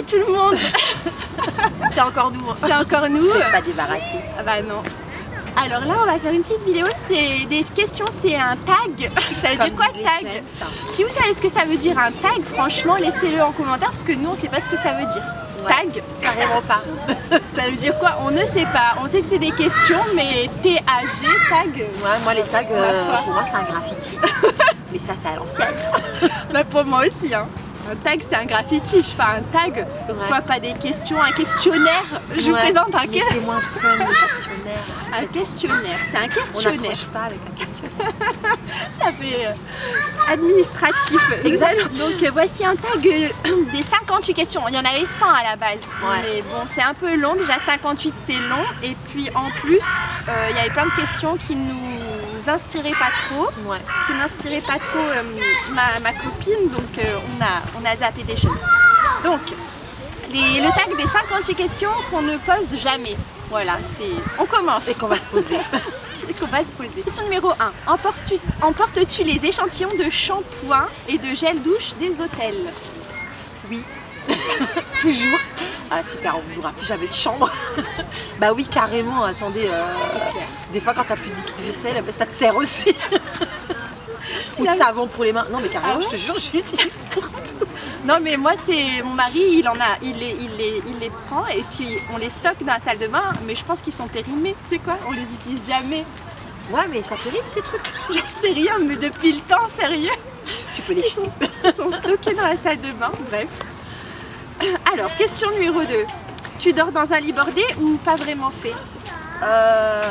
tout le monde. C'est encore nous. C'est encore nous. Je vais pas débarrasser. Ah bah non. Alors là, on va faire une petite vidéo, c'est des questions, c'est un tag. Ça veut dire quoi tag? Si vous savez ce que ça veut dire un tag, franchement, laissez-le en commentaire parce que nous, on sait pas ce que ça veut dire. Ouais, tag, carrément pas. Ça veut dire quoi? On ne sait pas. On sait que c'est des questions, mais T-A-G, tag. Ouais, moi les tags, pour moi c'est un graffiti. Mais ça c'est à l'ancienne. Bah pour moi aussi, hein. Un tag, c'est un graffiti, je fais un tag. Quoi, pas des questions, un questionnaire. Je vous présente un questionnaire. C'est moins fun, le questionnaire. Un questionnaire, c'est un questionnaire. On n'accroche pas avec un questionnaire. Ça fait administratif. Exact. Donc voici un tag des 58 questions. Il y en avait 100 à la base. Ouais. Mais bon, c'est un peu long. Déjà 58, c'est long. Et puis en plus, il y avait plein de questions qui nous inspiraient pas trop. Ouais. Qui n'inspiraient pas trop ma copine. Donc on a zappé des choses. Donc, le tag des 58 questions qu'on ne pose jamais. Voilà, on commence. Et qu'on va se poser. Et qu'on va se poser. Question numéro 1. Emportes-tu les échantillons de shampoing et de gel douche des hôtels? Oui. Toujours. Ah super, on n'aura plus jamais de chambre. Bah oui, carrément, attendez. Des fois quand t'as plus de liquide vaisselle, ça te sert aussi. Ou de savon pour les mains. Non mais carrément, je te jure, je l'utilise pour tout. Non mais moi c'est mon mari, il les prend et puis on les stocke dans la salle de bain, mais je pense qu'ils sont périmés, tu sais quoi, on les utilise jamais. Ouais mais ça périme ces trucs. Je sais rien, mais depuis le temps, sérieux. Tu peux les jeter. Ils sont stockés dans la salle de bain, bref. Alors, question numéro 2. Tu dors dans un lit bordé ou pas vraiment fait? Ça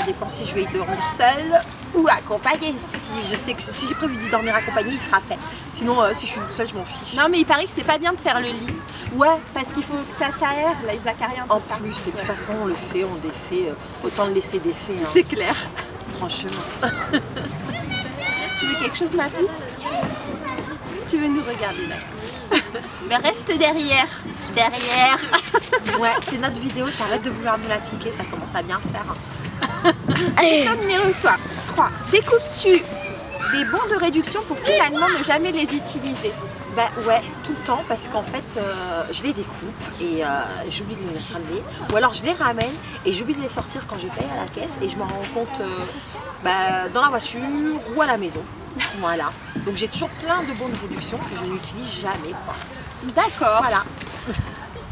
dépend si je vais y dormir seule ou accompagnée. Si je sais que si j'ai prévu d'y dormir accompagnée, il sera fait. Sinon, si je suis toute seule, je m'en fiche. Non, mais il paraît que c'est pas bien de faire le lit. Ouais. Parce qu'il faut que ça s'aère, les acariens, tout en ça. plus, et de toute façon, on le fait, on défait. Autant le laisser défait. Hein. C'est clair. Franchement. Tu veux quelque chose, ma puce? Tu veux nous regarder là? Mais reste derrière. Derrière. Ouais, c'est notre vidéo, t'arrêtes de vouloir me la piquer, ça commence à bien faire. Question numéro 3. Découpes-tu des bons de réduction pour finalement ne jamais les utiliser? Bah ouais, tout le temps, parce qu'en fait, je les découpe et j'oublie de les ramener. Ou alors je les ramène et j'oublie de les sortir quand je paye à la caisse et je m'en rends compte dans la voiture ou à la maison. Voilà. Donc j'ai toujours plein de bons de réduction que je n'utilise jamais. D'accord. Voilà.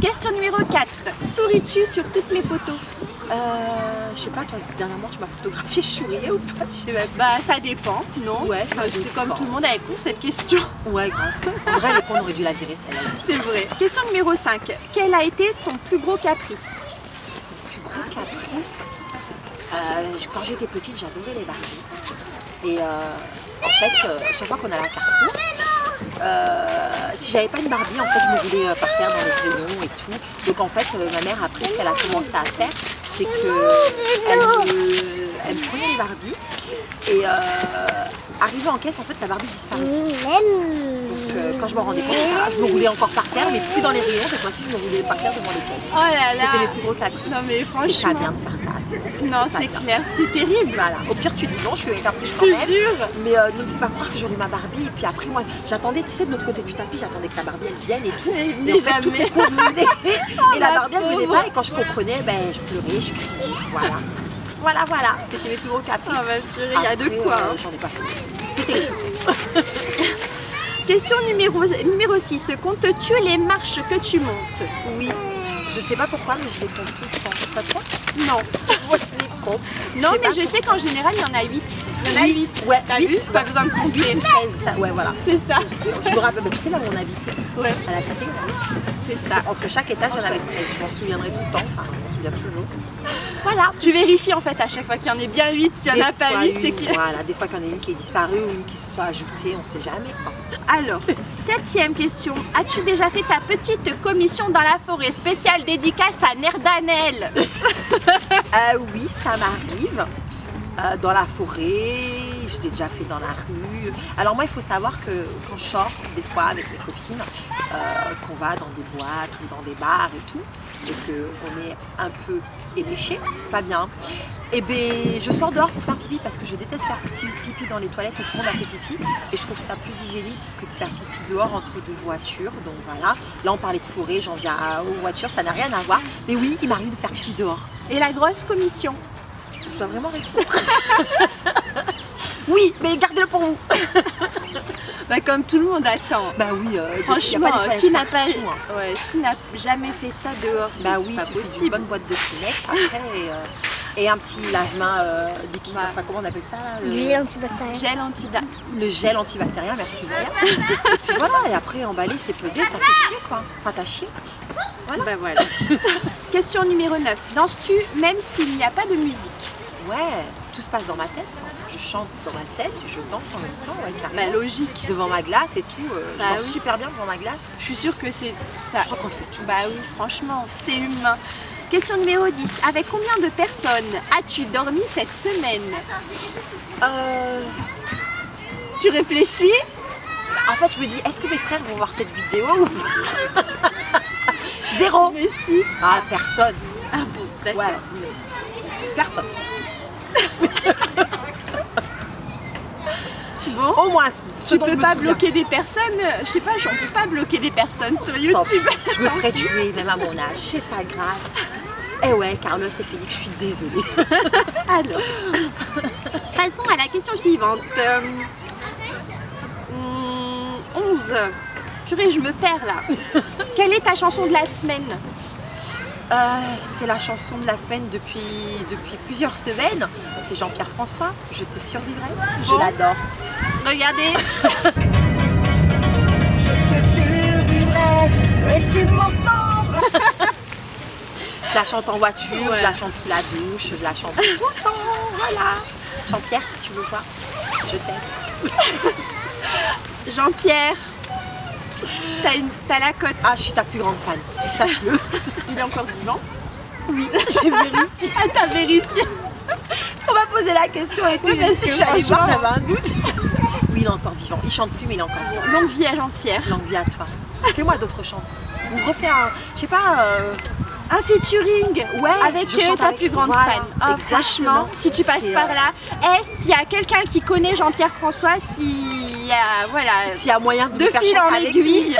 Question numéro 4. Souris-tu sur toutes les photos? Je sais pas, toi, dernièrement, tu m'as photographié, je souriais ou pas? Je sais pas. Bah, ça dépend, non? Ouais, ça c'est comme tout le monde avec nous, cette question. Ouais, grave. En vrai, les cons, on aurait dû la virer, celle-là. C'est vrai. Question numéro 5. Quel a été ton plus gros caprice? Plus gros caprice? Quand j'étais petite, j'adorais les Barbies. Et en fait, chaque fois qu'on allait à Carrefour, si j'avais pas une Barbie, en fait, je me roulais par terre dans les rayons et tout. Donc en fait, ma mère, après, ce qu'elle a commencé à faire, c'est qu'elle me prenait les Barbies et arrivée en caisse, en fait, la Barbie disparaissait. Donc quand je me rendais compte, je me roulais encore par terre, mais plus dans les rayons. Cette fois-ci, je me roulais par terre devant les caisses. Oh là là. C'était mes plus gros caprices. Non mais franchement. C'est pas bien de faire ça à ces enfants. Non, c'est clair, c'est terrible. Voilà. Au pire, tu dis non, je suis avec un plus Je te jure. Mais ne me fais pas croire que j'aurais ma Barbie. Et puis après, moi, j'attendais, tu sais, de l'autre côté du tapis, j'attendais que la Barbie elle vienne et tout. Mais Et en fait, toutes les causes venaient. Et la la Barbie elle venait pauvre. pas. Et quand je comprenais, je pleurais, je criais. Voilà. Voilà. C'était mes plus gros caprices. Ah bah purée, il y a de Après, quoi. Hein. J'en ai pas fait. C'était les Question numéro 6. Comptes-tu les marches que tu montes? Oui. Je sais pas pourquoi, mais je les compte tout le temps. Pas toi? Non. Moi, je les compte. Non, sais mais pas je sais qu'en général, il y en a 8. Il y en a 8. Ouais, T'as 8, vu? Pas besoin de compter. 8 ou 16, ça, ouais, voilà. C'est ça. Je me rappelle, tu sais là où on habitait, Ouais. à la cité, il y en avait 16. C'est ça. Entre chaque étage, il y en avait 16. Je m'en souviendrai tout le temps, enfin, je m'en souviens toujours. Voilà. Tu vérifies en fait à chaque fois qu'il y en ait bien 8. S'il n'y en a Des pas fois 8, c'est qu'il y a... Voilà, des fois qu'il y en a une qui est disparue ou une qui se soit ajoutée, on sait jamais quoi. Alors, 7e question. As-tu déjà fait ta petite commission dans la forêt spéciale dédicace à Nerdanel? Oui, ça m'arrive. Dans la forêt, j'ai l'ai déjà fait dans la rue. Alors moi, il faut savoir que quand je sors, des fois avec mes copines, qu'on va dans des boîtes ou dans des bars et tout, et qu'on est un peu éméché, c'est pas bien. Et bien, je sors dehors pour faire pipi parce que je déteste faire pipi dans les toilettes où tout le monde a fait pipi. Et je trouve ça plus hygiénique que de faire pipi dehors entre deux voitures. Donc voilà, là on parlait de forêt, j'en viens aux voitures, ça n'a rien à voir. Mais oui, il m'arrive de faire pipi dehors. Et la grosse commission? Je dois vraiment répondre. Oui, mais gardez-le pour vous. Bah, comme tout le monde attend. Bah oui, franchement, qui n'a pas, partout, hein. ouais, qui n'a jamais fait ça dehors? Bah oui, pas il suffit d'une possible. bonne boîte de Kleenex après et un petit lave-main liquide, Ouais. enfin comment on appelle ça là, Du gel antibactérien. Gel antibactérien. le gel antibactérien, merci Léa. Et puis voilà, et après emballé, c'est pesé, t'as fait chier quoi. Enfin t'as chié. Bah voilà. Question numéro 9. Danses-tu même s'il n'y a pas de musique? Ouais, tout se passe dans ma tête. Je chante dans ma tête, je danse en même temps, ouais, Bah carrément. logique. Devant ma glace et tout, je Bah danse oui. super bien devant ma glace. Je suis sûre que c'est ça. Je crois qu'on fait tout. Bah oui, franchement, c'est humain. Question numéro 10. Avec combien de personnes as-tu dormi cette semaine? Tu réfléchis? En fait, je me dis, est-ce que mes frères vont voir cette vidéo ou pas? Zéro. Mais si. Ah, personne. Ah bon, d'accord. Ouais, mais personne. Bon. Au moins, ce Tu dont je peux me pas souviens. bloquer des personnes, je sais pas, j'en peux pas bloquer des personnes sur Tant YouTube. pis, je me ferais tuer, même à mon âge, c'est pas grave. Eh ouais, Carlos et Félix, je suis désolée. Alors, passons à la question suivante. 11. Purée, je me perds là. Quelle est ta chanson de la semaine? C'est la chanson de la semaine depuis plusieurs semaines. C'est Jean-Pierre François, Je te survivrai. Je Bon. l'adore. Regardez. Je la chante en voiture, Ouais. je la chante sous la douche, je la chante tout le temps, voilà. Jean-Pierre, si tu veux voir, je t'aime. Jean-Pierre, t'as la cote. Ah, je suis ta plus grande fan, sache-le. Il est encore vivant? Oui, j'ai vérifié. Ah, t'as vérifié? Parce qu'on m'a posé la question et tout, Oui, parce que je suis allée voir, franchement- j'avais un doute. Oui, il est encore vivant. Il chante plus, mais il est encore vivant. Longue vie à Jean-Pierre. Longue vie à toi. Fais-moi d'autres chansons. Ou refais un, je sais pas, Un featuring Ouais, avec je chante ta avec- plus grande voilà, fan. Oh, exactement. franchement, si tu passes C'est, par là, s'il y a quelqu'un qui connaît Jean-Pierre François, s'il y a, voilà, s'il y a moyen de de faire fil chanter en avec aiguille, lui.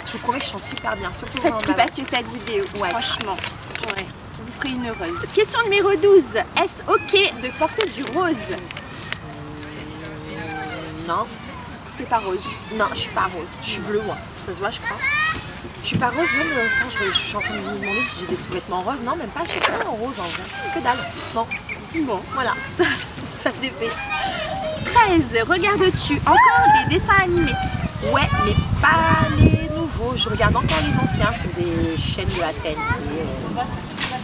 Je vous promets que je chante super bien, surtout faites dans plus ma passer cette vidéo, Ouais. franchement. Ouais, ça vous ferait une heureuse. Question numéro 12. Est-ce ok de porter du rose? Non, C'est pas rose. non, je suis pas rose. Je suis bleue, moi. Ça se voit, je crois. Je suis pas rose, même. Attends, je suis en train de me demander si j'ai des sous-vêtements roses. Non, même pas. J'ai rien en rose en vrai. Que dalle. Non. Bon. Voilà. Ça s'est fait. 13. Regardes-tu encore des dessins animés? Ouais, mais pas les nouveaux. Je regarde encore les anciens sur des chaînes de la TNT.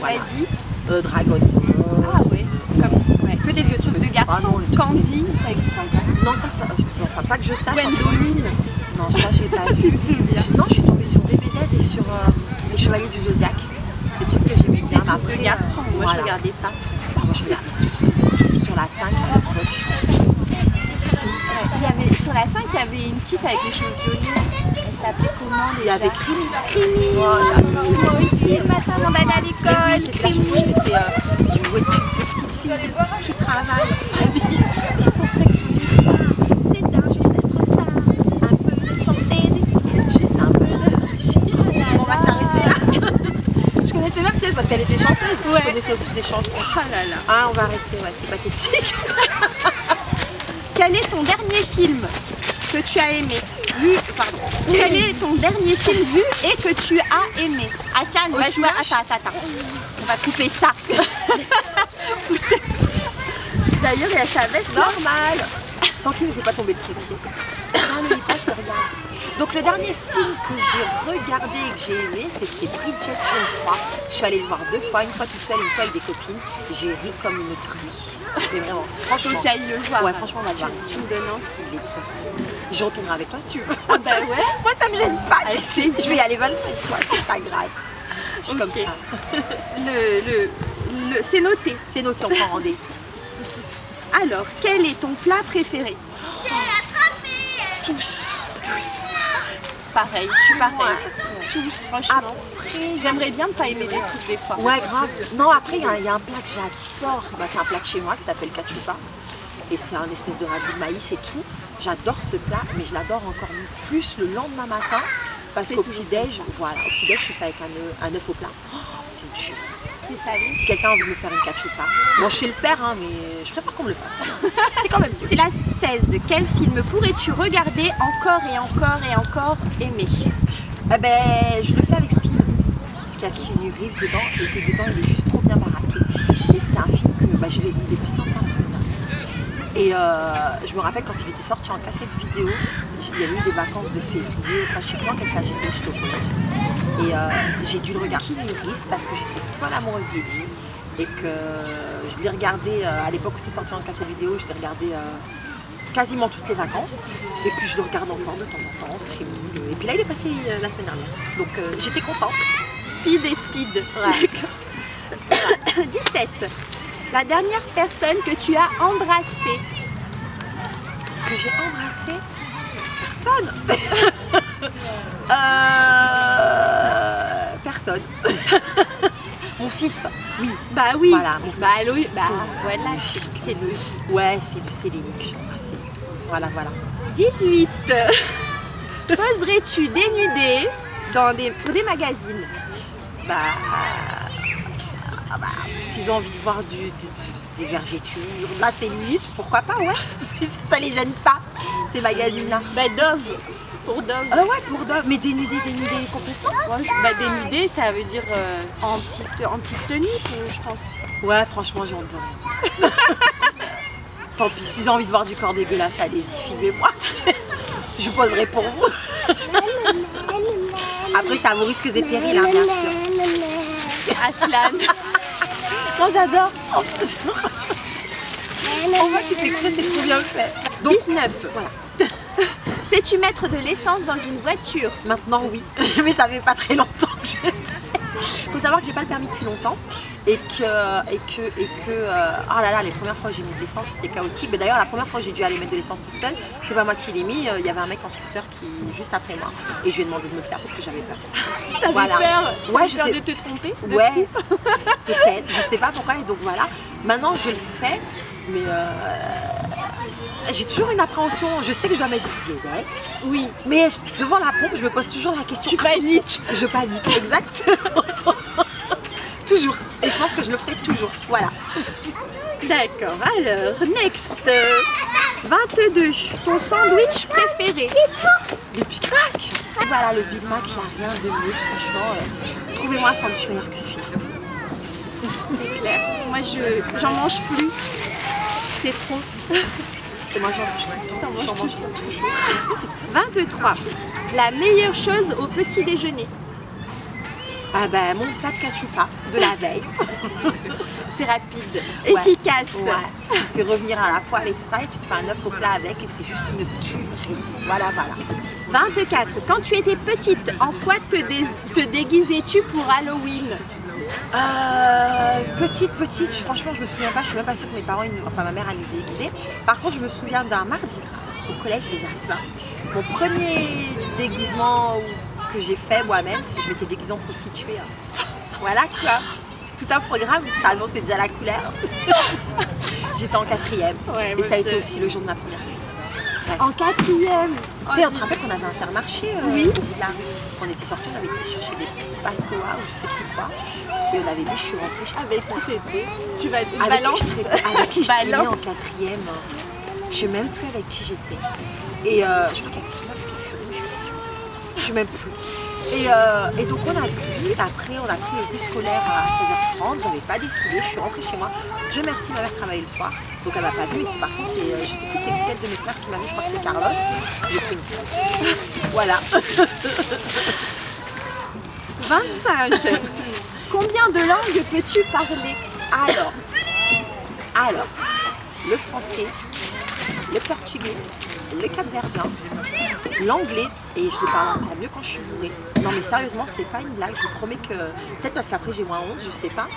Voilà. Vas-y. Dragon Ball. Ah ouais, comme ouais. Que des vieux trucs. De Ah garçons, non, les trucs- Candy, ça existe encore. Non, ça, enfin pas que je sache. Gwendoline. Non, ça j'ai pas vu. Non, je suis tombée sur DBZ et sur les Chevaliers du Zodiaque. Des trucs que j'aimais bien. Des trucs mais de après, garçons, moi voilà. je regardais pas. Ah, moi je regardais tout sur la 5 à l'époque. Il y avait, sur la 5, il y avait une petite avec les cheveux violets. Elle s'appelait comment Il y déjà? avait Crimi. Crimi. Oh, j'adore. Moi aussi, le matin avant d'aller à Et l'école. oui, c'était la chanson, c'était je vois une petite fille qui travaille en famille et son secret, c'est d'un jour d'être star, un peu de fantaisie, juste un peu de magie. On va s'arrêter là. Je connaissais même, tu sais, parce qu'elle était chanteuse. Ouais. Je connaissais aussi ses chansons. Oh là là. Ah, on va arrêter, ouais, c'est pathétique. Quel est ton dernier film que tu as aimé? Pardon. Quel est ton dernier film vu et que tu as aimé? Aslan, Au va jouer. Smash. Attends. On va couper ça. D'ailleurs, il y a sa veste. Normal. Tant qu'il ne fait pas tomber de trépied. Non, mais il passe, regarde. Donc le dernier film que j'ai regardé et que j'ai aimé, c'était Bridget Jones 3. Je suis allée le voir 2 fois, une fois toute seule, une fois avec des copines. J'ai ri comme une truie. Mais vraiment, Faut franchement. que j'aille le voir. Ouais, franchement, on va le voir. Tu me donnes envie. Il est top. Je retournerai avec toi si tu veux. Ah bah ouais. Moi, ça me gêne pas. Avec Je sais, plaisir. je vais y aller 25 fois, c'est pas grave. Je suis comme Ok. ça. C'est noté. C'est nous qui on prend rendez-vous. Alors, quel est ton plat préféré? Tous. Pareil, je suis pareil. Ouais. Tous, franchement. Après, J'aimerais bien ne pas aimer des trucs des fois. ouais, grave. Non, après, il y a un plat que j'adore. Bah, c'est un plat de chez moi qui s'appelle cachupa. Et c'est un espèce de ragoût de maïs et tout. J'adore ce plat, mais je l'adore encore plus le lendemain matin. Parce qu'au petit-déj, voilà, au petit-déj, je suis fait avec un œuf au plat. Oh, c'est dur. C'est salé. Si quelqu'un a envie de me faire une cachupa, bon, je sais le faire, hein, mais je préfère qu'on me le fasse quand même. C'est quand même dur. C'est la 16. Quel film pourrais-tu regarder encore et encore et encore aimer? Eh ben, je le fais avec Speed. Parce qu'il y a Keanu Reeves dedans et que dedans, il est juste trop bien baraqué. Et c'est un film que bah, je l'ai passé encore la semaine dernière. Et je me rappelle quand il était sorti en cassette vidéo, il y avait eu des vacances de février, enfin je sais pas en quel cas j'étais au collège. Et j'ai dû le regarder Keanu Reeves parce que j'étais folle amoureuse de lui. Et que je l'ai regardé à l'époque où c'est sorti en cassette vidéo, je l'ai regardé quasiment toutes les vacances. Et puis je le regarde encore de temps en temps en streaming. Et puis là il est passé la semaine dernière. Donc j'étais contente. Speed et Speed. Ouais. 17. La dernière personne que tu as embrassée. Que j'ai embrassé personne. Personne. Mon fils, oui. Bah oui. Voilà, mon bah fils. oui. Bah voilà, c'est logique. Ouais, c'est l'unique que j'ai embrassé. Voilà. 18. Poserais-tu dénudée pour des magazines? S'ils ont envie de voir des vergétures, là c'est limite, pourquoi pas, ouais. Ça les gêne pas, ces magazines-là. Bah Dove. Pour Dove. Ouais, pour Dove, mais dénudé complètement. Bah dénudée, ça veut dire en petite tenue, je pense. Ouais, franchement, j'ai honte de rien. Tant pis, s'ils ont envie de voir du corps dégueulasse, allez-y, filmez-moi. Je poserai pour vous. Après, ça vous risque et périls, hein, bien sûr. Aslan. Non, j'adore. On voit qu'il fait exprès, c'est trop bien fait. Donc, 19. voilà. Sais-tu mettre de l'essence dans une voiture? Maintenant, oui. Mais ça fait pas très longtemps que je sais. Faut savoir que j'ai pas le permis depuis longtemps et que oh là là, les premières fois que j'ai mis de l'essence c'était chaotique. Mais d'ailleurs la première fois que j'ai dû aller mettre de l'essence toute seule, c'est pas moi qui l'ai mis, il y avait un mec en scooter qui juste après moi et je lui ai demandé de me le faire parce que j'avais peur. T'avais Voilà. peur? Ouais, je peur sais. de te tromper? Ouais, peut-être, je sais pas pourquoi, et donc voilà. Maintenant je le fais, mais j'ai toujours une appréhension. Je sais que je dois mettre du diesel, oui, mais devant la pompe, je me pose toujours la question. Tu paniques. Je panique, exactement. Toujours. Et je pense que je le ferai toujours. Voilà. D'accord, alors, next. 22. Ton sandwich préféré? Le Big Mac. Voilà, le Big Mac, il n'y a rien de mieux, franchement. Trouvez-moi un sandwich meilleur que celui-là. C'est clair. Moi, j'en mange plus. C'est trop. Et moi, j'en mange tout le temps. J'en mange toujours. 23. La meilleure chose au petit déjeuner? Ah ben, mon plat de cachupa de la veille. C'est rapide, Ouais. efficace. Ouais. Tu fais revenir à la poêle et tout ça et tu te fais un œuf au plat avec et c'est juste une tuerie. Voilà. 24. Quand tu étais petite, en quoi te déguisais-tu pour Halloween? Petite, franchement je me souviens pas, je suis même pas sûre que mes parents, ma mère a nous déguisé. Par contre je me souviens d'un mardi gras au collège les Jasmin. Mon premier déguisement que j'ai fait moi-même, si je m'étais déguisée en prostituée. Voilà quoi, tout un programme, ça annonçait déjà la couleur. J'étais en 4e et ça a été aussi le jour de ma première cuite. Ouais. En 4e. Tu sais, on te rappelle qu'on avait Intermarché Oui. au bout de la rue. Quand on était sortis, on avait été chercher des passoas ou je sais plus quoi. Et on avait vu, je suis rentrée. Avec qui t'étais? Tu vas te Avec balance. qui je traînais Balance. en 4e. Je sais même plus avec qui j'étais. Et je crois qu'il y avait une meuf qui est furée, mais je suis pas sûre. Je sais même plus. Et donc on a pris le bus scolaire à 16h30, j'avais pas des souliers, je suis rentrée chez moi. Dieu merci, ma mère travaillait le soir, donc elle m'a pas vue, mais par contre, je sais plus c'est lequel de mes frères qui m'a vue, je crois que c'est Carlos. J'ai pris une claque. Voilà. 25. Combien de langues peux-tu parler? Alors, le français, le portugais, le capverdien, l'anglais, et je le parle encore mieux quand je suis bourrée. Non mais sérieusement, c'est pas une blague, je vous promets que, peut-être parce qu'après j'ai moins honte, je sais pas,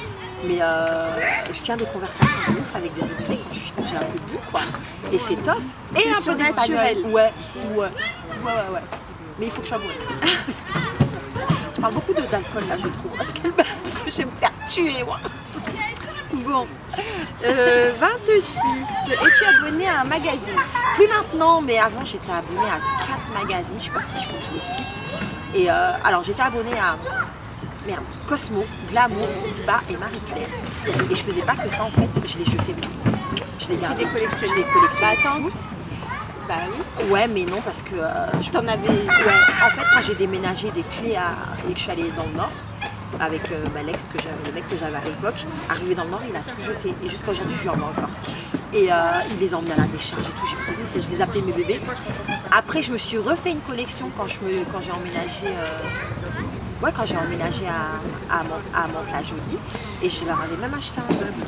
mais je tiens des conversations de ouf avec des Anglais quand j'ai un peu bu, quoi. Et c'est top. Et C'est un peu d'espagnol. surnaturel. Ouais. Mais il faut que je sois bourrée. Je parle beaucoup d'alcool là, je trouve, parce qu'elle je vais me faire tuer, moi. Bon, 26. Es-tu abonné à un magazine? Plus maintenant, mais avant j'étais abonnée à 4 magazines, je sais pas si il faut que je les cite. Et alors j'étais abonnée à Cosmo, Glamour, Diva et Marie-Claire. Et je faisais pas que ça en fait, je les jetais. Je les gardais, les collectionnais. je les collectionnais Bah, attends. tous. Bah oui. Ouais, mais non, parce que je T'en avais... Ouais, en fait, quand j'ai déménagé des clés et que je suis allée dans le Nord, avec l'ex que j'avais, le mec que j'avais à l'époque, arrivé dans le Nord, il a tout jeté. Et jusqu'à aujourd'hui, je lui en veux encore. Et il les emmenait à la décharge et tout, j'ai pris, je les appelais mes bébés. Après, je me suis refait une collection quand j'ai emménagé. Quand j'ai emménagé à Mantes-la-Jolie, et je leur avais même acheté un meuble.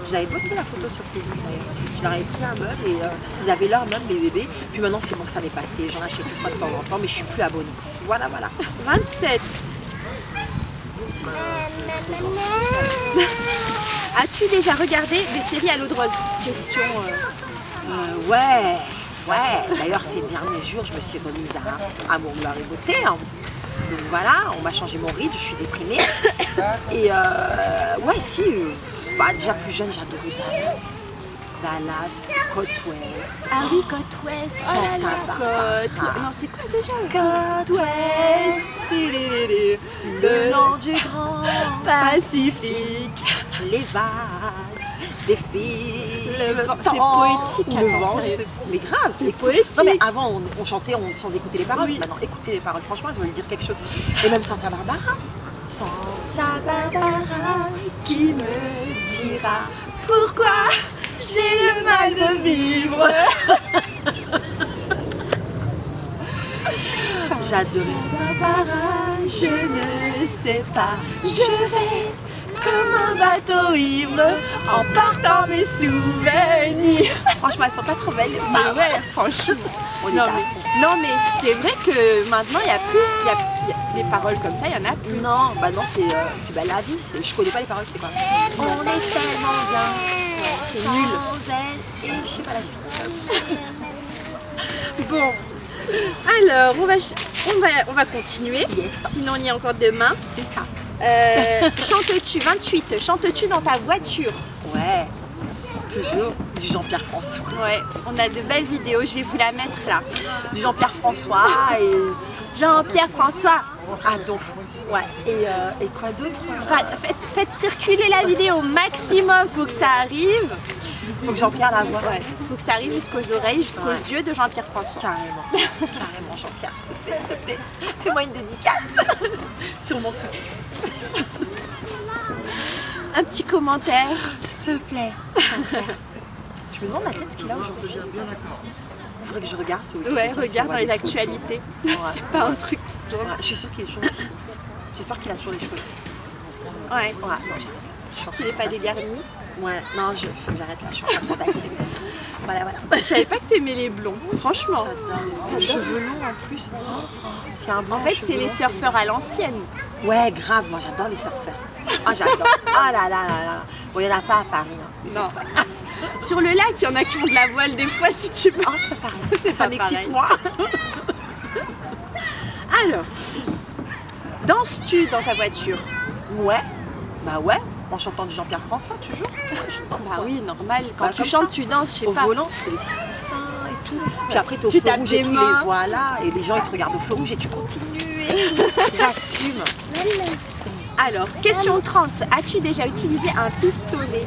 Je l'avais posté la photo sur Facebook d'ailleurs. Je leur avais pris un meuble et ils avaient leur meuble, mes bébés. Puis maintenant c'est bon, ça m'est passé. J'en achète une fois de temps en temps, mais je suis plus abonnée. Voilà. 27. As-tu déjà regardé des séries à l'eau de rose? Question... Ouais. D'ailleurs ces derniers jours, je me suis remise à mon gloire et beauté. Hein. Donc voilà, on m'a changé mon rythme, je suis déprimée. Et déjà plus jeune, j'adorais Dallas, Côte Ouest. Ah oui, Côte Ouest. Oh là là, Côte... Non, c'est quoi déjà? Côte Ouest. Le long du grand Pacifique. Les vagues défilent. C'est poétique. Le vent. Mais grave, c'est poétique. Non mais avant, on chantait sans écouter les paroles. Oui. Maintenant, écoutez les paroles. Franchement, elles veulent dire quelque chose. Et même Santa Barbara. Santa Barbara qui me dira pourquoi j'ai le mal de vivre. J'adorais Barbara, je ne sais pas. Je vais comme un bateau ivre en portant mes souvenirs. Franchement, elles sont pas trop belles. Mais ouais, franchement. Non mais c'est vrai que maintenant il y a des paroles comme ça, il y en a plus. Non, c'est plus belle la vie. Je connais pas les paroles, c'est quoi? On est tellement bien. C'est nul. Sans elle et je sais pas la suite. Bon, alors on va continuer. Yes. Sinon on y est encore demain. C'est ça. Chantes-tu, 28, chantes-tu dans ta voiture? Ouais, toujours du Jean-Pierre François. Ouais, on a de belles vidéos, je vais vous la mettre là. Du Jean-Pierre François et... Jean-Pierre François. Ah donc, ouais. Et quoi d'autre? Faites circuler la vidéo au maximum, faut que ça arrive. Faut que Jean-Pierre la voie. Ouais, faut que ça arrive jusqu'aux oreilles, jusqu'aux yeux de Jean-Pierre François. Carrément Jean-Pierre, s'il te plaît. Fais-moi une dédicace sur mon soutif. Un petit commentaire. S'il te plaît, Jean-Pierre. Je me demande la tête qu'il a aujourd'hui. Il faudrait que je regarde sur Ouais, regarde dans les actualités. Ouais. C'est pas un truc qui tourne. Ouais, je suis sûre qu'il est toujours aussi. J'espère qu'il a toujours les cheveux. Ouais. Non, j'arrête. Qu'il n'est pas dégarni. Ouais, non, faut que j'arrête là, je suis en train de fantasmer. Voilà. Je savais pas que t'aimais les blonds, franchement. J'adore. Cheveux longs en plus. C'est un bon En fait, cheveux c'est les longs, surfeurs à l'ancienne. Ouais, grave, moi j'adore les surfeurs. Ah, j'adore. Ah là. Bon, il n'y en a pas à Paris. Hein. Non. C'est pas grave. Sur le lac, il y en a qui font de la voile des fois, si tu veux. Oh, c'est pas pareil. Ça pas m'excite, pareil. moi. Alors, danses-tu dans ta voiture? Ouais. Bah ouais. En chantant du Jean-Pierre François, toujours. Bah oui, normal. Quand Bah, tu comme chantes, ça. tu danses, je sais Au pas. volant, tu fais des trucs comme ça et tout. Puis après, t'es au Tu feu tapes rouge des et tu mains. les vois là. Et les gens, ils te regardent au feu rouge et tu continues et tout. J'assume. Alors, question 30. As-tu déjà utilisé un pistolet?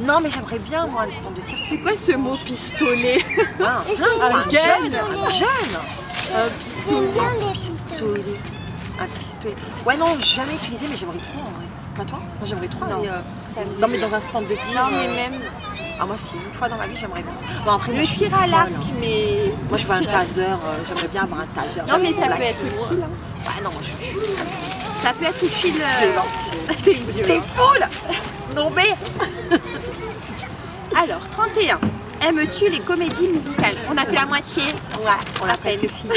Non, mais j'aimerais bien, moi, les stands de tir. C'est quoi ce mot pistolet? Ouais, un flingue, Un un gun. jeune. Un pistolet. Un pistolet. Ouais, non, jamais utilisé, mais j'aimerais trop en vrai. Pas toi? Moi, j'aimerais trop aller. Non, mais dans un stand de tir. Non, mais même Ah, moi, si, une fois dans ma vie, j'aimerais bien. Bon, après, le moi, je suis tir à folle, l'arc, hein. mais. Moi, je veux un taser. J'aimerais bien avoir un taser. Non, mais J'aime ça la peut être queue. utile. Hein. Ouais, non, moi, je suis. Ça peut être utile. T'es violent. T'es foule. Non, mais. Alors, 31. Aimes-tu les comédies musicales? On a fait la moitié. Ouais, on a presque fini.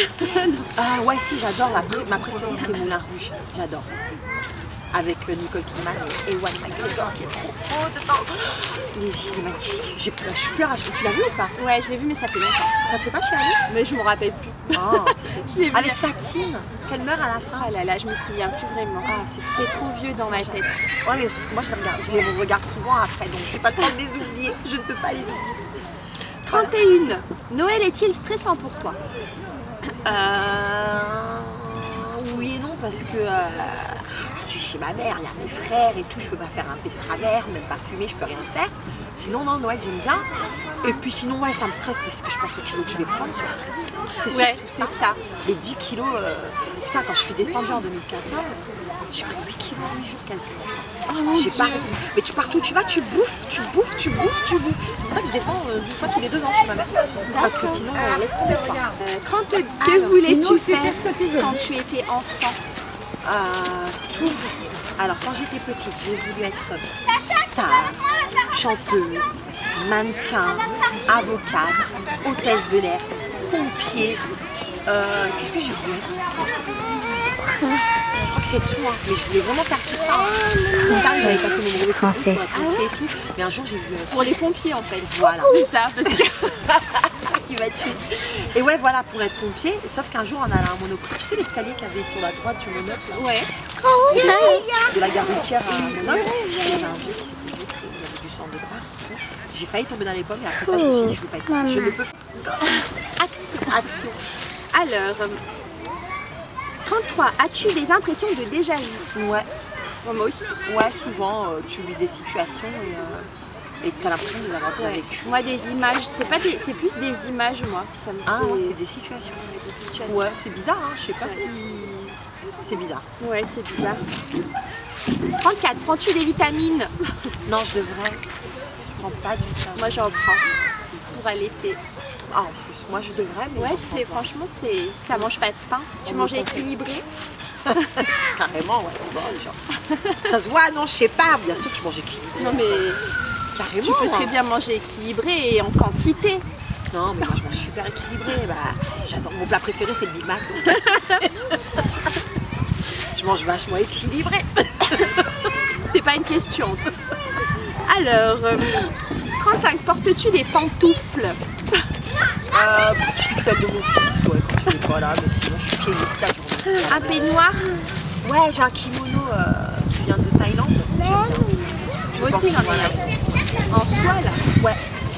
Ouais, si, j'adore. Ma préférée, c'est Moulin Rouge. J'adore. Avec Nicole Kidman et Ewan McGregor qui est trop beau dedans. Il est magnifique. Je pleure à chaque fois. Tu l'as vu ou pas? Ouais, je l'ai vu, mais ça fait longtemps. Ça te fait pas chialer? Mais je me rappelle plus. Oh, Je l'ai vu. avec Satine, qu'elle meurt à la fin. Oh là là, je me souviens plus vraiment. Ah, C'est trop vieux dans ma tête. Ouais, mais parce que moi, je les regarde souvent après, donc je n'ai pas le temps de les oublier. Je ne peux pas les oublier. 31. Noël est-il stressant pour toi? Oui et non, parce que je suis chez ma mère, il y a mes frères et tout, je peux pas faire un peu de travers, même pas fumer, je peux rien faire. Sinon, non, Noël, j'aime bien. Et puis sinon, ouais, ça me stresse parce que je pense aux kilos que je vais prendre surtout. Ouais, surtout c'est ça. Les 10 kilos, putain, quand je suis descendue en 2014, j'ai pris 8 kilos en 8 jours quasiment. Oh mon J'ai Dieu. pas... Mais partout où tu vas, tu bouffes. C'est pour ça que je descends une fois tous les 2 ans chez ma mère. Parce que sinon, laisse tomber quoi. 32. Que voulais-tu faire quand tu étais enfant? Tout. Alors quand j'étais petite, j'ai voulu être star, chanteuse, mannequin, avocate, hôtesse de l'air, pompier. Qu'est-ce que j'ai voulu être? Je crois que c'est tout, hein. Mais je voulais vraiment faire tout ça. Plus tard, j'avais passé mon brevet de conduite pour être pompier et tout. Mais un jour, j'ai vu... Pour les pompiers en fait. Voilà. C'est ça, parce que... Il va tuer. Et ouais, voilà, pour être pompier. Sauf qu'un jour, on allait à un monocle. Tu sais l'escalier qu'il y avait sur la droite du monocle là, Ouais. de la gare routière à monocle. Il y avait un vieux qui s'était vitré. Il y avait du sang de partout. J'ai failli tomber dans les pommes et après ça, je me suis dit, je veux pas être. Je ne peux pas. Action. Alors, 33. As-tu des impressions de déjà vu? Ouais. Moi aussi. Ouais, souvent, tu vis des situations et tu as l'impression de les avoir déjà vécues. Moi, des images, c'est plus des images, moi. Ça me Ah, fait... moi, c'est des situations. Ouais, c'est bizarre, hein. Je sais pas si. C'est bizarre. Ouais, c'est bizarre. 34. Prends-tu des vitamines? Non, je devrais. Je prends pas du tout. Moi, j'en prends pour allaiter. Ah, en plus, moi, je devrais, mais. Ouais, j'en je prends sais, pas. franchement, ça mange pas de pain. Tu On manges me conseille. équilibré. Carrément, ouais. Bon, genre. Ça se voit, non, je sais pas. Bien sûr que je mange équilibré. Non, mais Carrément. tu peux très hein. bien manger équilibré et en quantité. Non, mais moi, je mange super équilibré. Bah, j'adore. Mon plat préféré, c'est le Big Mac. Donc... je mange vachement équilibré. C'était pas une question en plus. Alors, 35. Portes-tu des pantoufles? Je pique celle de mon fils, ouais, quand il est pas là. Mais sinon, je suis pieds nus toute la journée. Un peignoir? Ouais, j'ai un kimono qui vient de Thaïlande. Moi aussi, j'en ai un. En soie, là. Ouais.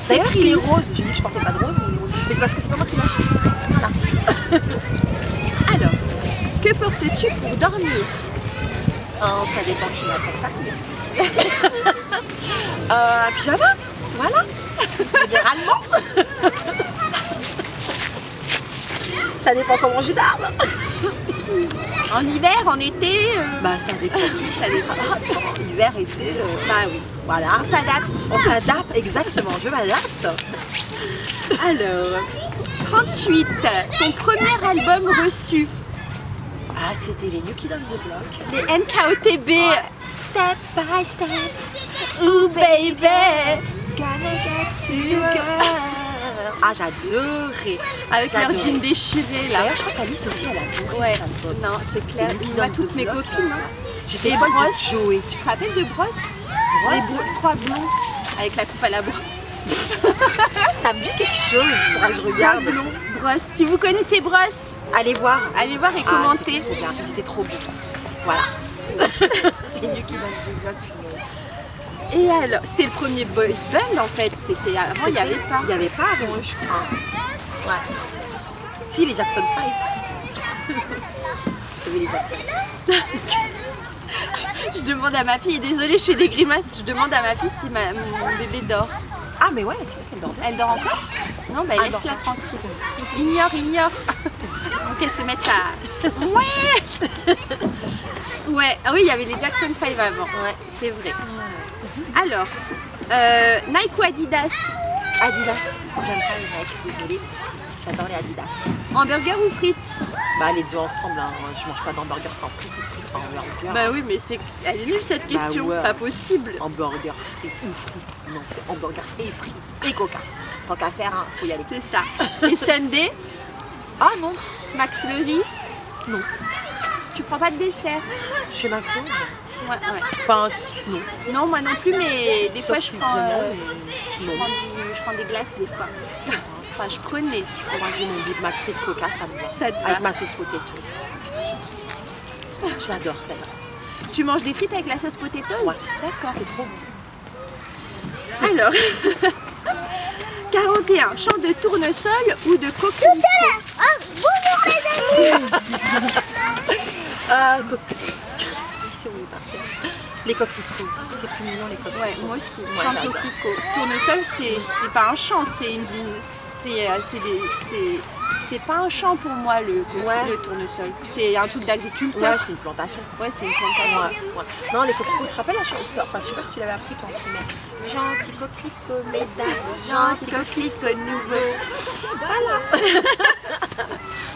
D'ailleurs, il est rose. J'ai dit que je portais pas de rose, mais il est rose. Mais c'est parce que c'est pas moi qui l'ai acheté. Voilà. Alors, que portes-tu pour dormir? Ça dépend qui m'accompagne. Un pyjama, voilà. Généralement. Ça dépend comment je dors. En hiver, en été Bah ça dépend. Ça dépend. Hiver, été, Bah oui. voilà. On s'adapte. On s'adapte, exactement, je m'adapte. Alors, 38. Ton premier album reçu? Ah, c'était les New Kids on the Block. Les NKOTB. Ouais. Step by step, Ooh baby. gonna get together. Ah, j'adorais. Avec leur J'adorais. jean déchiré là. D'ailleurs, je crois qu'Alice aussi, elle a adoré Ouais, cet album. non, c'est clair. Les Moi, Kids on toutes the mes Block, copines. Hein. J'étais Les folle brosses. de Joey. Tu te rappelles de Brosse? Brosse. Les 3 blonds avec la coupe à la brosse. Ça me dit quelque chose. Faudra que je regarde. Blond. Brosse. Si vous connaissez Brosse, Allez voir. allez voir et Ah, commentez. c'était trop bien. C'était trop bien. Voilà. Les New Kids on the Block. Et alors, c'était le premier boys band en fait. C'était avant, il n'y avait pas. Il n'y avait pas avant, je crois. Ouais. Si, les Jackson 5. Il y avait les Jackson. Je demande à ma fille, désolée, je fais des grimaces. Je demande à ma fille si mon bébé dort. Ah, mais ouais, c'est vrai qu'elle dort bien. Elle dort encore? Non, bah Ah, laisse-la tranquille. Ignore. Donc elle se met à... Ouais. Ouais, ah oui, il y avait les Jackson 5 avant. Ouais. C'est vrai. Alors, Nike ou Adidas? Adidas. J'aime pas les Nike, désolée. J'adore les Adidas. Hamburger ou frites? Bah, les deux ensemble, hein. Je mange pas d'hamburger sans frites ou steak sans hamburger. Bah oui, mais elle est nulle cette question, ouais. c'est pas possible. Hamburger frites ou frites. Non, c'est hamburger et frites et coca. Tant qu'à faire, hein, faut y aller. C'est ça. Et Sunday, Ah non, McFlurry, non. tu prends pas de dessert? Chez McDo, Ouais, ouais. enfin, non. Non, moi non plus, mais des Sauf fois si je prends, vraiment, je mais non. prends des glaces des fois. Enfin, je prenais. Pour manger mon Big Mac frites Coca, ça me va. Ça te va. Avec ma sauce potato. J'adore celle-là. Tu manges des frites avec la sauce potatoes? Ouais. D'accord. C'est trop bon. Alors, 41, chant de tournesol ou de coquelicot? C'est où, par terre. Les coquelicots. C'est plus mignon, les coquelicots. Ouais, moi aussi. Moi, Chant de j'adore. coquelicot. Tournesol, c'est pas un chant, c'est pas un champ pour moi le tournesol. C'est un truc d'agriculteur. Ouais, c'est une plantation. Ouais, c'est une plantation. Ouais, ouais. Non, les coquelicots, tu te rappelles la chanson? Enfin, je sais pas si tu l'avais appris toi en primaire. Gentil coquelicot, mesdames, Gentil coquelicot nouveau. Voilà.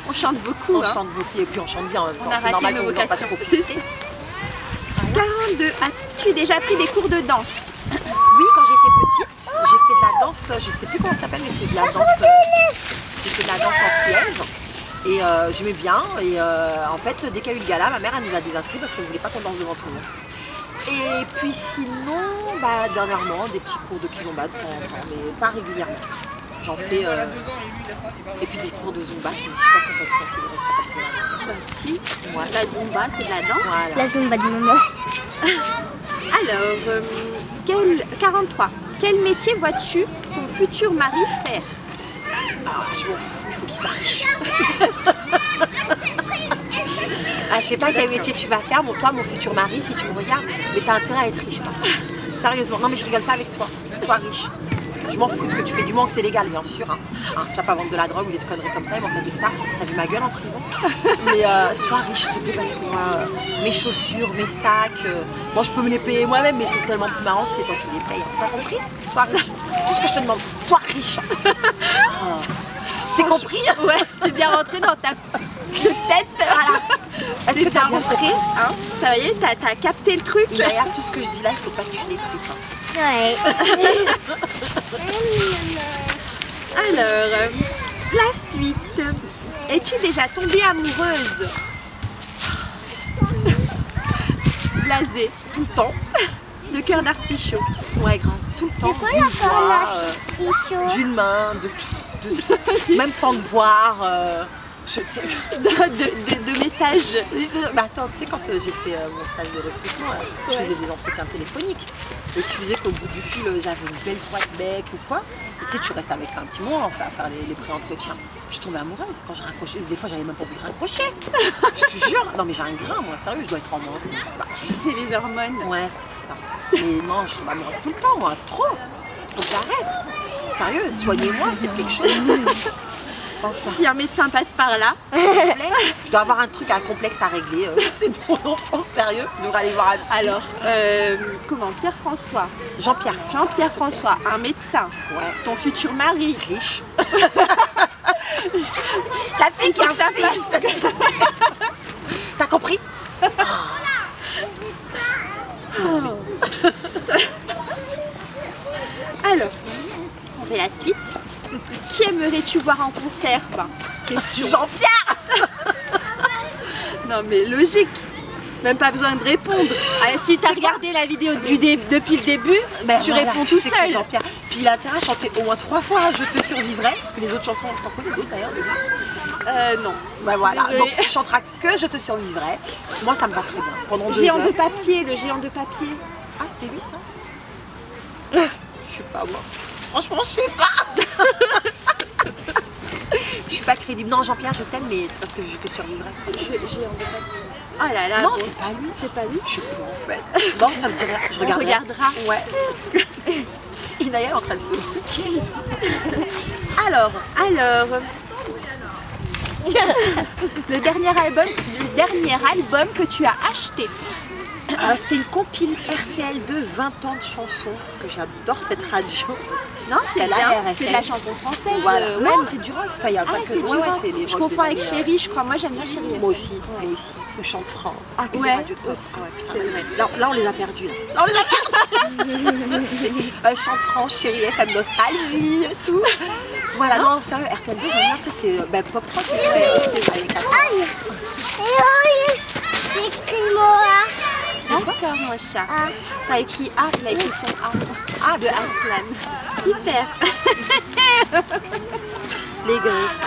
On chante beaucoup. On hein. chante beaucoup et puis on chante bien en même temps. On a C'est raté normal nos qu'on vous en fasse vocations. profiter. C'est ça. 42. As-tu déjà pris des cours de danse? Oui, quand j'étais petite, j'ai fait de la danse, je sais plus comment ça s'appelle, mais c'est de la danse. J'ai fait de la danse antillaise et j'aimais bien. Et en fait, dès qu'il y a eu le gala, ma mère elle nous a désinscrits parce qu'elle voulait pas qu'on danse devant tout le monde. Et puis sinon, bah, dernièrement, des petits cours de kizomba de temps en temps, mais pas régulièrement. J'en fais. Et puis des cours de zumba, je sais pas si on peut considérer ça comme de la danse. Bah si. Ouais. La zumba, c'est de la danse. Voilà. La zumba du moment. Alors, 43. Quel métier vois-tu ton futur mari faire? Ah, je m'en fous, il faut qu'il soit riche. Ah, je sais pas quel métier tu vas faire, bon, toi, mon futur mari, si tu me regardes, mais t'as intérêt à être riche, par contre. Sérieusement, non mais je rigole pas avec toi, sois riche. Je m'en fous de ce que tu fais, du moment que c'est légal, bien sûr. Hein. Tu vas pas vendre de la drogue ou des conneries comme ça, ils m'ont fait que ça. T'as vu ma gueule en prison. Mais sois riche, c'était parce que moi, mes chaussures, mes sacs, bon, je peux me les payer moi-même, mais c'est tellement plus marrant, c'est toi qui les payes. Hein. T'as compris? Sois riche. C'est tout ce que je te demande. Sois riche. C'est compris? Ouais, c'est bien rentré dans ta tête. Voilà. Est-ce que t'as bien rentré compris? hein? Ça y est, t'as capté le truc. Derrière tout ce que je dis là, il faut pas que tu l'écoutes. Hein. Ouais. Alors, la suite. Es-tu déjà tombée amoureuse? Blasée, tout le temps. Le cœur d'artichaut. Ouais, grave. Tout le temps, Quoi d'une la voix, petit chaud? d'une main, de tout. Même sans te voir. De messages. Bah attends, tu sais, quand j'ai fait mon stage de recrutement, je faisais des entretiens téléphoniques. Et il suffisait qu'au bout du fil, j'avais une belle droite bec ou quoi. Et tu sais, tu restes avec un petit moment enfin, à faire les pré-entretiens. Je tombais amoureuse quand je raccrochais. Des fois, j'avais même pas envie de raccrocher. Je te jure. Non, mais j'ai un grain, moi. Sérieux, je dois être en moi. Je sais pas. C'est les hormones. Ouais, c'est ça. Mais non, je tombe amoureuse tout le temps, moi. Trop. Faut que j'arrête. Sérieux, soignez-moi, faites quelque chose. Enfin. Si un médecin passe par là, S'il vous plaît, je dois avoir un truc, un complexe à régler. C'est de mon enfant, sérieux. Je devrais aller voir un psy. alors, comment? Pierre-François. Jean-Pierre. Jean-Pierre François, un médecin. Ouais. Ton futur mari. Riche. La fille qui a sa place. T'as compris? Alors, on fait la suite. Qui aimerais-tu voir en concert? Bah, question. Jean-Pierre. Non mais logique. Même pas besoin de répondre. Ah, si t'as regardé la vidéo depuis le début, Ben tu voilà, réponds je tout sais que c'est seul. Jean-Pierre. Puis il a intérêt à chanter au moins 3 fois Je te survivrai, parce que les autres chansons, je t'en connais d'autres d'ailleurs. Non. Ben voilà, Désolée. donc tu chanteras que Je te survivrai. Moi ça me va très bien. Pendant 2 Géant heures. de papier, le géant de papier. Ah c'était lui ça? Je sais pas moi. Franchement je sais pas. Je suis pas crédible. Non Jean-Pierre je t'aime mais c'est parce que Je te survivrai. Géant de papier. Oh là là. Non bon, c'est pas lui. c'est pas lui. Je sais plus en fait. Non ça me dirait. Je On regarderai. regardera. Ouais. Inaël est en train de se. Alors. Le dernier album que tu as acheté. C'était une compile RTL de 20 ans de chansons, parce que j'adore cette radio. Non, c'est la bien, RFM. c'est de la chanson française. Voilà. Ouais, Non, mais- c'est du rock. Enfin, il n'y a pas que c'est du ouais, rock. c'est les Je rock confonds des avec années, Chéri, je crois. Moi, j'aime bien Chéri. Moi aussi, moi aussi. Ou Chante France. Ah, quelle Ouais, radio top. aussi. Ah ouais, putain, là, on les a perdus. Là, on les a perdus. Chante France, Chéri FM, Nostalgie et tout. Voilà, non, vous savez, RTL2, j'aime bien, tu sais, c'est pop rock. C'est les 4 ans. D'accord, mon chat. T'as écrit A, il a écrit son A. Ah, De Aslan. Super. Les gosses.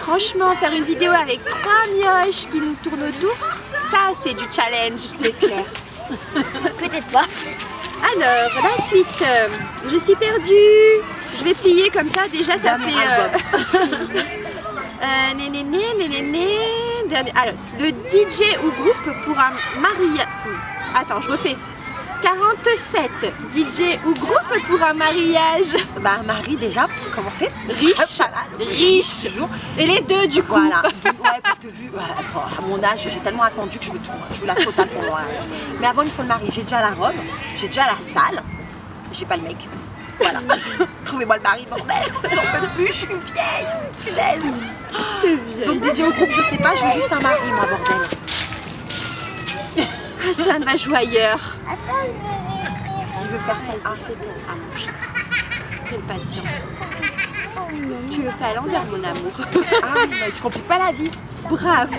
Franchement, faire une vidéo avec 3 mioches qui nous tournent autour, ça, c'est du challenge. C'est clair. Peut-être pas. Alors, la suite. Je suis perdue. Je vais plier comme ça. Déjà, ça Dernier Dernier. Alors, le DJ ou groupe pour un mariage. Attends, je refais. 47. DJ ou groupe pour un mariage. Bah, Marie, déjà, pour commencer. Riche. Riche. Toujours. Et les deux, du coup. Voilà. Ouais, parce que vu, attends, à mon âge, j'ai tellement attendu que je veux tout. Je veux la totale pour mon âge. Mais avant, il faut le mari. J'ai déjà la robe, j'ai déjà la salle, j'ai pas le mec. Voilà. Trouvez-moi le mari, bordel. J'en peux plus, je suis vieille. Punaise. Donc, DJ au groupe, je sais pas, je veux juste un mari, moi, bordel. Aslan va jouer ailleurs. Qui veut faire son A. Ah, mon chat. Quelle patience. Tu le fais à l'envers, mon amour. Ah oui, mais il se complique pas la vie. Bravo.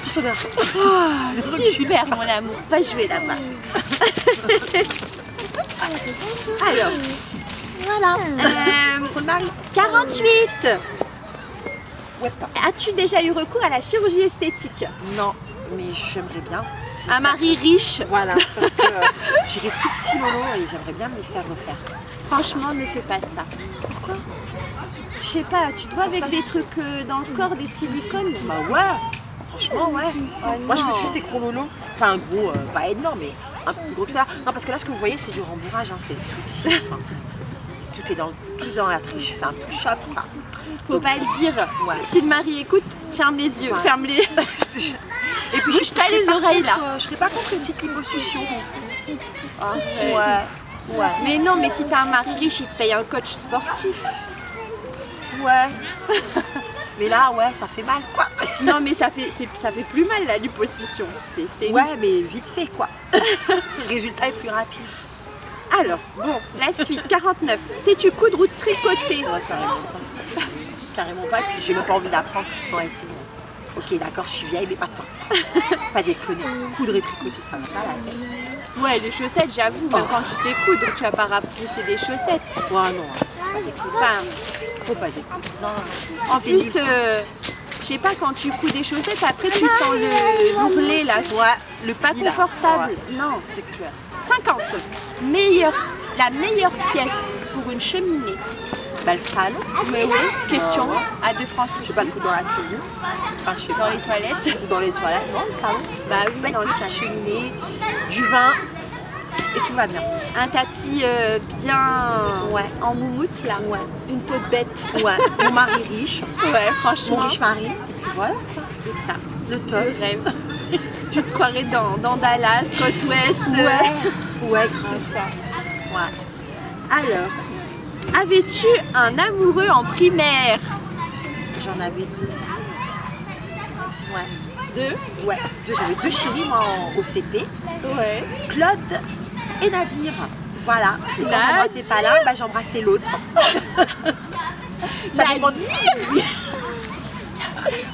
Tout ça derrière. Super, mon amour. Pas jouer là-bas. Alors, Voilà. Faut le mari. 48. Ouais, pas. As-tu déjà eu recours à la chirurgie esthétique? Non, mais j'aimerais bien. Un mari riche? Voilà, parce que j'ai des tout petits lolos et j'aimerais bien me les faire refaire. Franchement, ne fais pas ça. Pourquoi? Je sais pas, tu te vois avec ça. des trucs dans le corps, des silicones? Bah ouais, franchement ouais. Moi je non. veux juste des gros lolos. Enfin un gros, pas énorme, mais un peu plus gros que ça. Non parce que là ce que vous voyez c'est du rembourrage, hein, c'est le souci. Enfin, tout est dans la triche, c'est un peu shop quoi. Faut pas le dire. Ouais. Si le mari écoute, ferme les yeux, Ouais. ferme-les. Et puis Bouge-toi les oreilles, là. Je serais pas contre une petite liposuction. Arrête. Ouais. Ouais. Mais non, mais si t'as un mari riche, il te paye un coach sportif. Ouais. Mais là ouais ça fait mal quoi. Non, mais ça fait plus mal la liposuction. C'est Ouais mais vite fait quoi. Le résultat est plus rapide. Alors, bon, la suite, 49. Sais-tu coudre ou tricoter? Ouais carrément pas. Carrément pas, et puis j'ai même pas envie d'apprendre. Ouais c'est bon. Ok d'accord je suis vieille mais pas tant que ça. Pas déconner. Coudre et tricoter ça va pas la tête. Ouais, les chaussettes, j'avoue, même quand tu sais coudre, tu vas pas rapetisser des chaussettes. Ouais non. Enfin, Faut pas déconner. Non. en C'est plus, nul, ça. je sais pas, quand tu couds des chaussettes, après tu sens l'ourlet là. Ouais, Le pas pli, là. confortable. Ouais. Non. C'est clair. 50. La meilleure pièce pour une cheminée. Bah le salon. Mais oui, question à 2 francs Je vais pas le foutre dans la cuisine. Enfin je sais dans pas. les toilettes. Ou dans les toilettes. Non le salon. Bah oui, Pas dans une le petite salon. cheminée, du vin et tout va bien. Un tapis bien Ouais. en moumoute là. Ouais. Une peau de bête. Ouais. Mon mari riche. Ouais, franchement. Mon riche mari. Et puis voilà quoi. C'est ça. Le top. Le rêve. Tu te croirais dans Dallas, côte ouest. Ouais. Ouais grave. Ouais. Alors, avais-tu un amoureux en primaire? J'en avais 2. Ouais. 2. Ouais. J'avais 2 chéris moi au CP. Ouais. Claude et Nadir. Voilà. Et quand Nadir. j'embrassais pas l'un, bah, j'embrassais l'autre. Ça dépendait.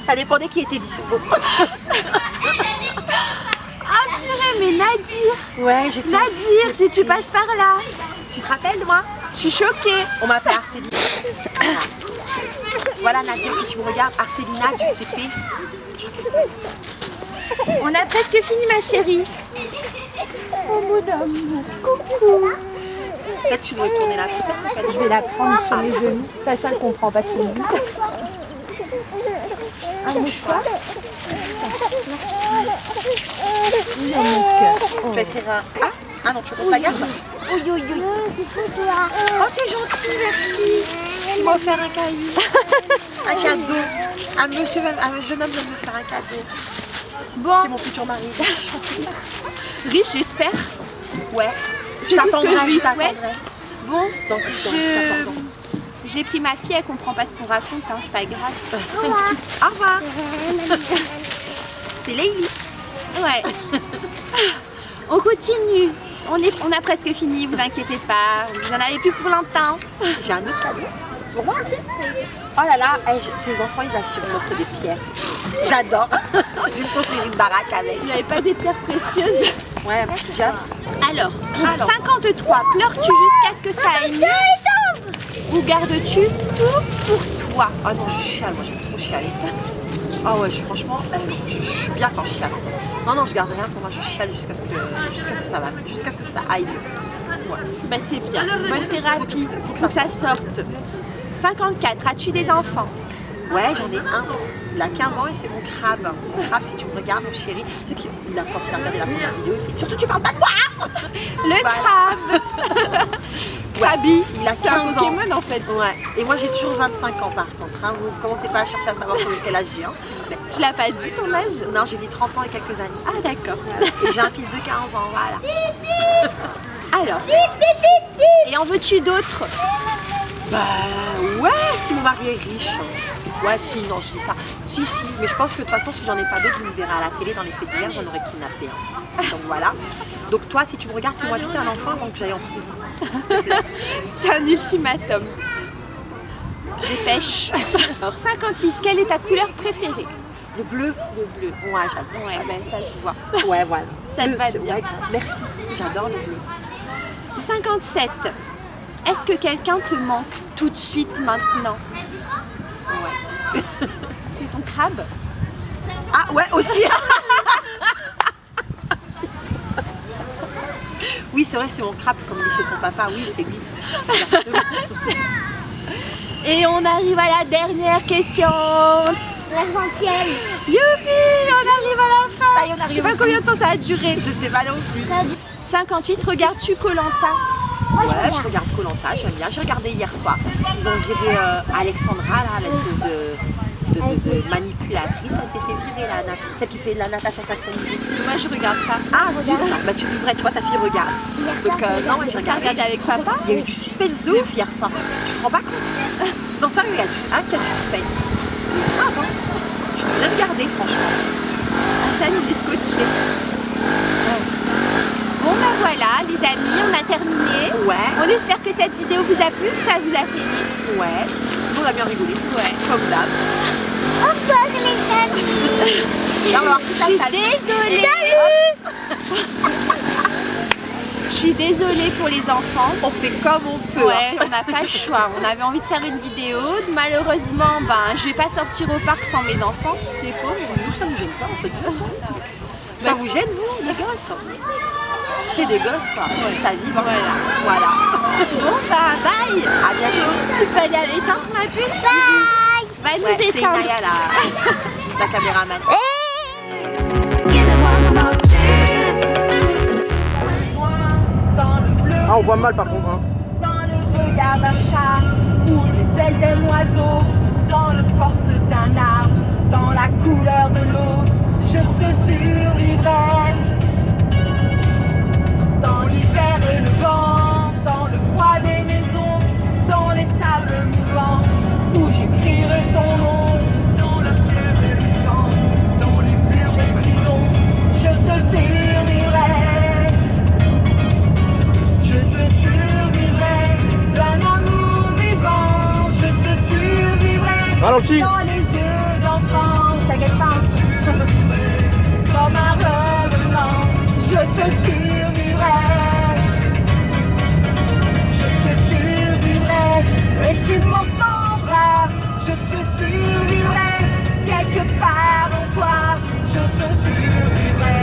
Ça dépendait qui était dispo. Ah purée, mais Nadir. Ouais, j'étais. Nadir, si tu passes par là. Tu te rappelles de moi? Je suis choquée. On m'appelle Arcéline. Voilà Nadir, si tu me regardes, Arcélina du CP. On a presque fini, ma chérie. Oh mon amour, coucou. Peut-être tu devrais tourner la poussette. Je vais la prendre sur mes genoux. De toute façon, elle comprend pas ce qu'on dit. Un mouchoir. Dans mon cœur. Je vais écrire un A. Ah non, tu veux qu'on te la garde? Oui, oui, oui. Oh, t'es gentil, merci. Il m'a offert un cahier. Un cadeau. Un jeune homme vient de me faire un cadeau. Bon, C'est mon futur mari. riche, j'espère. Ouais. C'est tout ce que je lui t'attendrai. souhaite. Bon, Dans 14 ans. j'ai pris ma fille, elle comprend pas ce qu'on raconte, hein, c'est pas grave. Au revoir. C'est Leïli. Ouais. On continue. On a presque fini, vous inquiétez pas. Vous en avez plus pour longtemps. J'ai un autre cadeau. C'est pour moi aussi. Oh là là, tes enfants ils assurent, ils m'offrent des pierres. J'adore. Je vais me construire une baraque avec. Vous n'avez pas des pierres précieuses? Ouais, un petit James. Alors, 53, pleures-tu jusqu'à ce que ça aille mieux? Ou gardes-tu tout pour toi? Ah non, je chiale, moi j'aime trop chialer. Ah ouais, franchement, je suis bien quand je chiale. Non, je garde rien pour moi, je chiale jusqu'à ce que ça va, jusqu'à ce que ça aille mieux. Ouais. Bah c'est bien, bonne thérapie, Faut que ça ça sorte. 54, as-tu des enfants? Ouais, j'en ai un. Il a 15 ans et c'est mon crabe. Mon crabe, si tu me regardes, mon chéri, tu sais qu'il a, quand il a regardé la première vidéo, il fait surtout tu parles pas de moi. Le crabe. Krabi, il a c'est un 15 ans. Pokémon en fait. Ouais, et moi j'ai toujours 25 ans par contre. Hein. Vous ne commencez pas à chercher à savoir quel âge j'ai, hein, s'il vous plaît. Tu l'as pas dit ton âge? Non, j'ai dit 30 ans et quelques années. Ah d'accord. Et j'ai un fils de 15 ans, voilà. Alors, et en veux-tu d'autres? Bah ouais, si mon mari est riche. Ouais, si, non, je dis ça. Si, mais je pense que de toute façon, si j'en ai pas d'autres, vous me verrez à la télé dans les faits divers, j'en aurais kidnappé un. Donc voilà. Donc toi, si tu me regardes, fais-moi vite un enfant avant que j'aille en prison. S'il te plaît. C'est un ultimatum. Dépêche. Alors 56, quelle est ta couleur préférée? Le bleu. Le bleu. Ouais, j'adore Ouais, ça. ben ça se voit. Ouais, voilà. Ça te Bleu, va c'est- bien. ouais, merci. J'adore le bleu. 57. Est-ce que quelqu'un te manque tout de suite maintenant? Ouais. C'est ton crabe? Ah ouais, aussi. Oui, c'est vrai, c'est mon crabe, comme il est chez son papa. Oui, c'est lui. Exactement. Et on arrive à la dernière question. La centième. Youpi, on arrive à la fin. Ça y est, on arrive Je sais pas au combien de temps ça a duré. Je sais pas non plus. 58, regardes-tu Koh-Lanta? Ouais, je regarde Koh-Lanta, j'aime bien. J'ai regardé hier soir. Ils ont viré Alexandra, là, l'espèce de manipulatrice. Elle s'est fait virer, là, celle qui fait de la natation synchronisée. Moi je regarde pas. Ah, zut. Bah, tu devrais, toi, ta fille regarde. Donc, non, ouais, j'ai regardé. regardé avec j'ai trouvé- papa? Il y a eu du suspense de ouf hier soir. Tu te rends pas compte? Non, sérieux, il y a qu'il y a du suspense. Ah, bon. Tu devrais regarder, franchement. Hassan il est scotché. Bon ben voilà les amis, on a terminé. Ouais, On espère que cette vidéo vous a plu, que ça vous a fait rire. ouais. Tout le monde a bien rigolé. Ouais. Comme d'hab. Au revoir les amis. Là, on va voir toute Je la suis famille. désolée. Je suis désolée pour les enfants. On fait comme on peut. Ouais, Hein. on n'a pas le choix. On avait envie de faire une vidéo. Malheureusement, ben, je vais pas sortir au parc sans mes enfants. Les pauvres. Nous, ça nous gêne pas, on se dit. Ça vous gêne, vous, les gosses? C'est des gosses, quoi. Ça vibre. Voilà. Bon, bah, bye. À bientôt. Tu peux aller à l'éteindre, ma puce? Bye. Va nous Ouais, c'est éteindre. Inaya, la caméraman. Ah, on voit mal par contre. Hein. Dans le regard d'un chat ou les ailes d'un oiseau, dans le force d'un arbre, dans la couleur de l'eau, je te survivrai. Dans l'hiver et le vent, dans le froid des maisons, dans les sables mouvants, où j'écrirai ton nom, dans la fièvre et le sang, dans les murs des prisons, je te survivrai. Je te survivrai d'un amour vivant, je te survivrai Ralenti. dans les yeux d'enfant, t'inquiète pas, je te survivrai comme un revenant, je te survivrai, je te survivrai et tu m'entendras, je te survivrai quelque part en toi, je te survivrai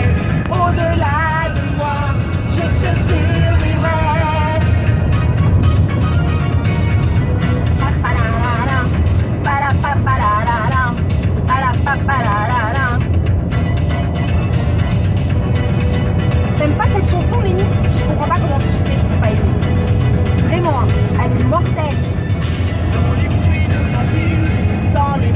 au-delà de moi, je te survivrai. T'aimes pas cette chanson, Lénie? Je comprends pas comment tu fais pour pas aimer. Vraiment, hein, elle est mortelle. Dans les bruits de la ville, dans les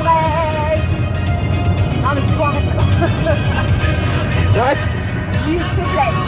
oreilles. Non mais c'est bon, arrête là. J'arrête. Oui, s'il te plaît.